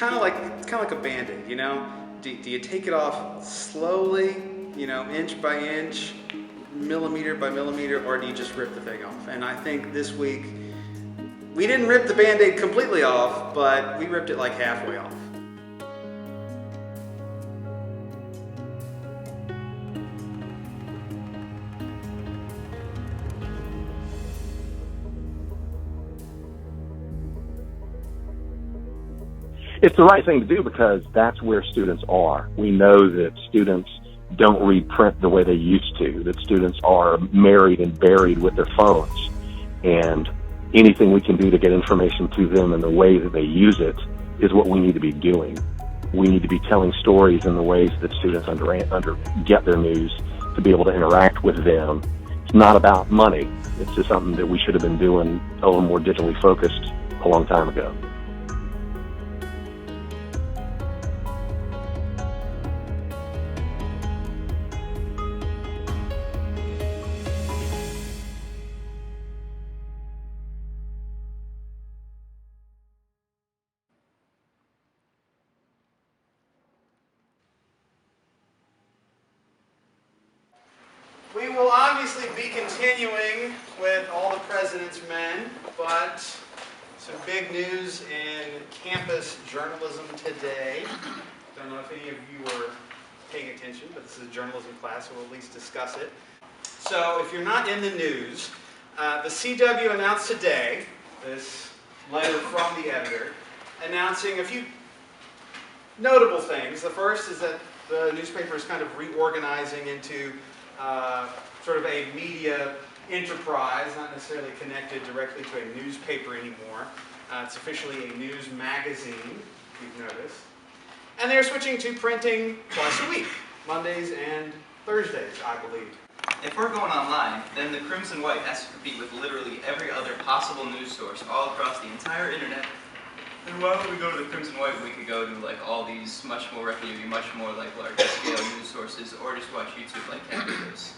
like a Band-Aid, you know? Do you take it off slowly, you know, inch by inch, millimeter by millimeter, or do you just rip the thing off? And I think this week we didn't rip the Band-Aid completely off, but we ripped it like halfway off. It's the right thing to do because that's where students are. We know that students don't read print the way they used to, that students are married and buried with their phones. And anything we can do to get information to them in the way that they use it is what we need to be doing. We need to be telling stories in the ways that students get their news to be able to interact with them. It's not about money. It's just something that we should have been doing a little more digitally focused a long time ago. We will obviously be continuing with all the President's Men, but some big news in campus journalism today. Don't know if any of you were paying attention, but this is a journalism class, so we'll at least discuss it. So if you're not in the news, the CW announced today, this letter from the editor, announcing a few notable things. The first is that the newspaper is kind of reorganizing into sort of a media enterprise, not necessarily connected directly to a newspaper anymore. It's officially a news magazine, if you've noticed. And they're switching to printing twice a week, Mondays and Thursdays, I believe. If we're going online, then the Crimson White has to compete with literally every other possible news source all across the entire internet. And why would we go to the Crimson White when we could go to like all these much more reputable, much more like large scale news sources, or just watch YouTube like Capitals?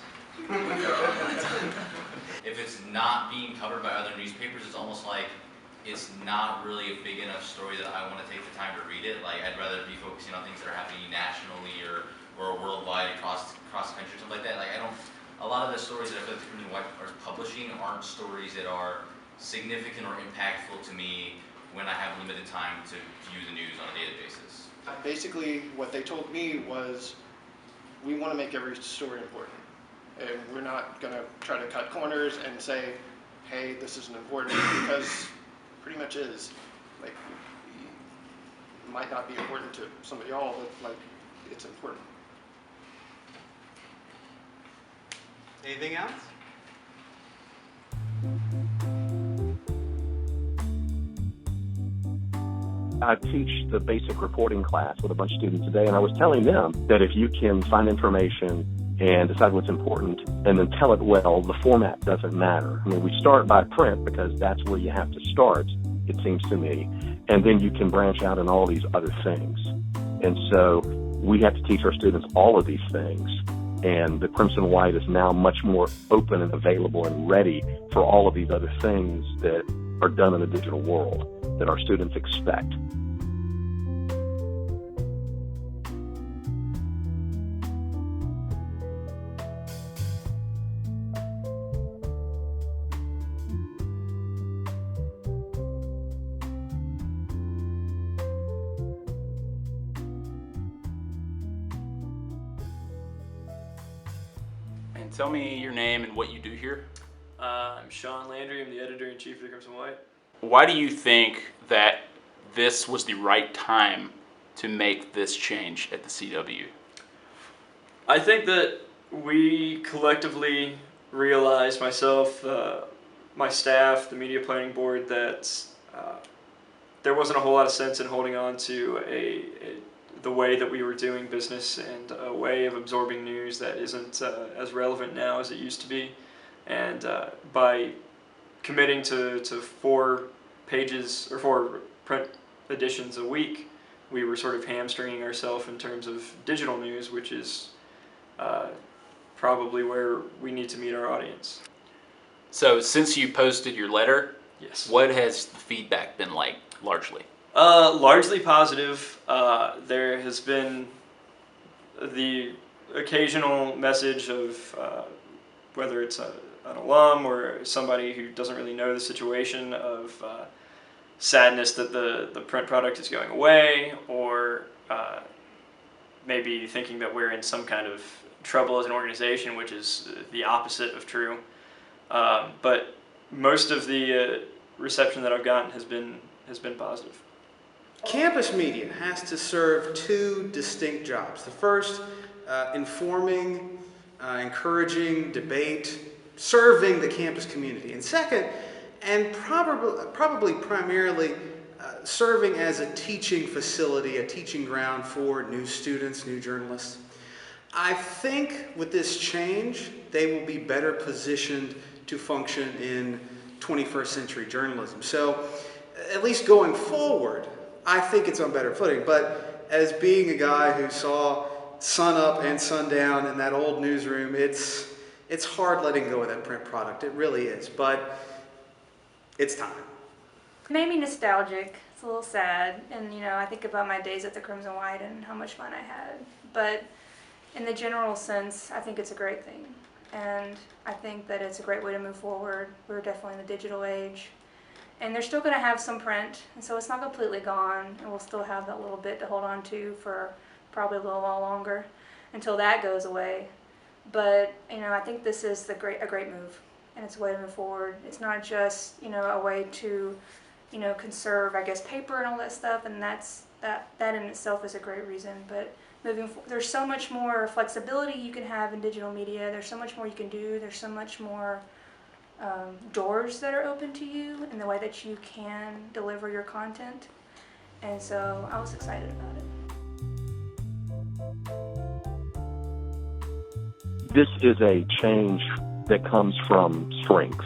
If it's not being covered by other newspapers, it's almost like it's not really a big enough story that I want to take the time to read it. Like I'd rather be focusing on things that are happening nationally or worldwide across the country, something like that. Like a lot of the stories that I feel like the Crimson White are publishing aren't stories that are significant or impactful to me when I have limited time to view the news on a daily basis. Basically, what they told me was, we want to make every story important. And we're not going to try to cut corners and say, hey, this isn't important, because pretty much is. Like, it might not be important to some of y'all, but like, it's important. Anything else? I teach the basic reporting class with a bunch of students today, and I was telling them that if you can find information and decide what's important and then tell it well, the format doesn't matter. I mean, we start by print because that's where you have to start, it seems to me, and then you can branch out in all these other things. And so we have to teach our students all of these things, and the Crimson White is now much more open and available and ready for all of these other things that are done in the digital world that our students expect. And tell me your name and what you do here. I'm Sean Landry. I'm the editor-in-chief of the Crimson White. Why do you think that this was the right time to make this change at the CW? I think that we collectively realized, myself, my staff, the media planning board, that there wasn't a whole lot of sense in holding on to the way that we were doing business and a way of absorbing news that isn't as relevant now as it used to be. And by committing to 4 pages or 4 print editions a week, we were sort of hamstringing ourselves in terms of digital news, which is probably where we need to meet our audience. So since you posted your letter, yes, what has the feedback been like, largely? Largely positive. There has been the occasional message of whether it's an alum or somebody who doesn't really know the situation of sadness that the print product is going away, or maybe thinking that we're in some kind of trouble as an organization, which is the opposite of true. But most of the reception that I've gotten has been positive. Campus media has to serve two distinct jobs. The first, informing, encouraging, debate, serving the campus community. And second, and probably primarily, serving as a teaching facility, a teaching ground for new students, new journalists. I think with this change, they will be better positioned to function in 21st century journalism. So, at least going forward, I think it's on better footing. But as being a guy who saw sun up and sundown in that old newsroom, it's hard letting go of that print product. It really is. But it's time. It made me nostalgic. It's a little sad. And, I think about my days at the Crimson White and how much fun I had. But in the general sense, I think it's a great thing. And I think that it's a great way to move forward. We're definitely in the digital age. And they're still going to have some print, and so it's not completely gone, and we'll still have that little bit to hold on to for probably a little while longer until that goes away. But, I think this is a great move, and it's a way to move forward. It's not just, a way to, conserve, paper and all that stuff, and that in itself is a great reason. But there's so much more flexibility you can have in digital media. There's so much more you can do. There's so much more doors that are open to you in the way that you can deliver your content. And so I was excited about it. This is a change that comes from strength.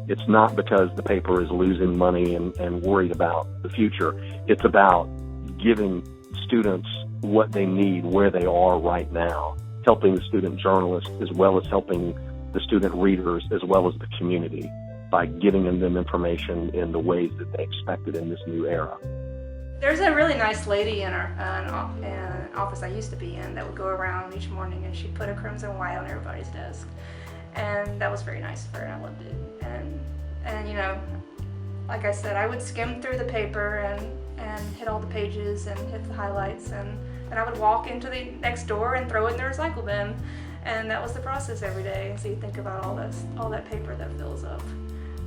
It's not because the paper is losing money and worried about the future. It's about giving students what they need where they are right now, helping the student journalists as well as helping the student readers as well as the community by giving them information in the ways that they expected in this new era. There's a really nice lady in an office I used to be in that would go around each morning, and she'd put a Crimson White on everybody's desk. And that was very nice of her, and I loved it. And like I said, I would skim through the paper and hit all the pages and hit the highlights, and I would walk into the next door and throw it in the recycle bin. And that was the process every day. So you think about all that paper that fills up.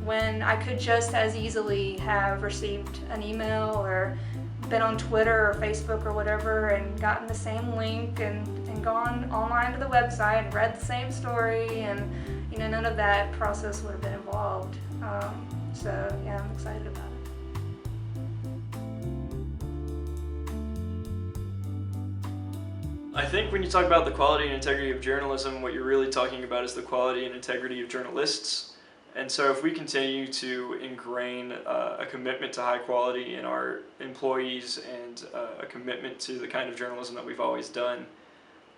When I could just as easily have received an email or been on Twitter or Facebook or whatever and gotten the same link and gone online to the website and read the same story, and none of that process would have been involved. So yeah, I'm excited about it. I think when you talk about the quality and integrity of journalism, what you're really talking about is the quality and integrity of journalists. And so if we continue to ingrain a commitment to high quality in our employees and a commitment to the kind of journalism that we've always done,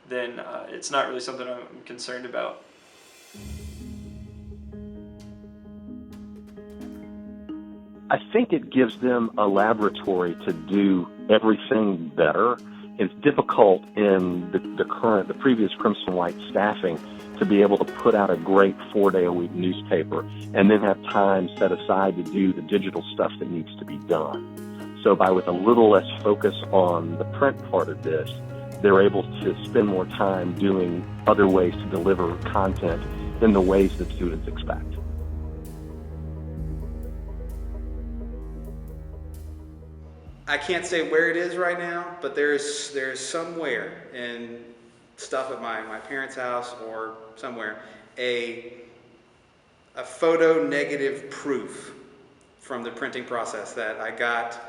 then it's not really something I'm concerned about. I think it gives them a laboratory to do everything better. It's difficult in the previous Crimson White staffing to be able to put out a great 4-day-a-week newspaper and then have time set aside to do the digital stuff that needs to be done. So with a little less focus on the print part of this, they're able to spend more time doing other ways to deliver content in the ways that students expect. I can't say where it is right now, but there's somewhere in stuff at my parents' house or somewhere a photo negative proof from the printing process that I got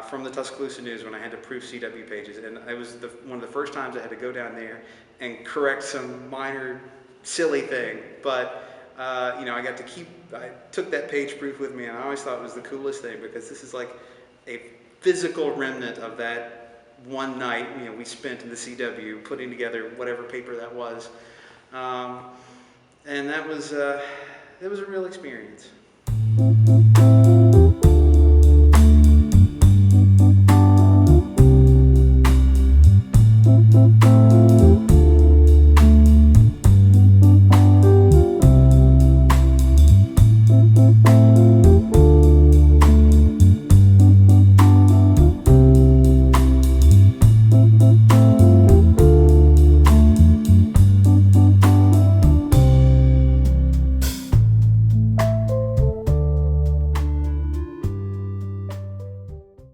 from the Tuscaloosa News when I had to proof CW pages, and it was one of the first times I had to go down there and correct some minor silly thing, but I took that page proof with me, and I always thought it was the coolest thing because this is like a physical remnant of that one night we spent in the CW putting together whatever paper that was, and it was a real experience.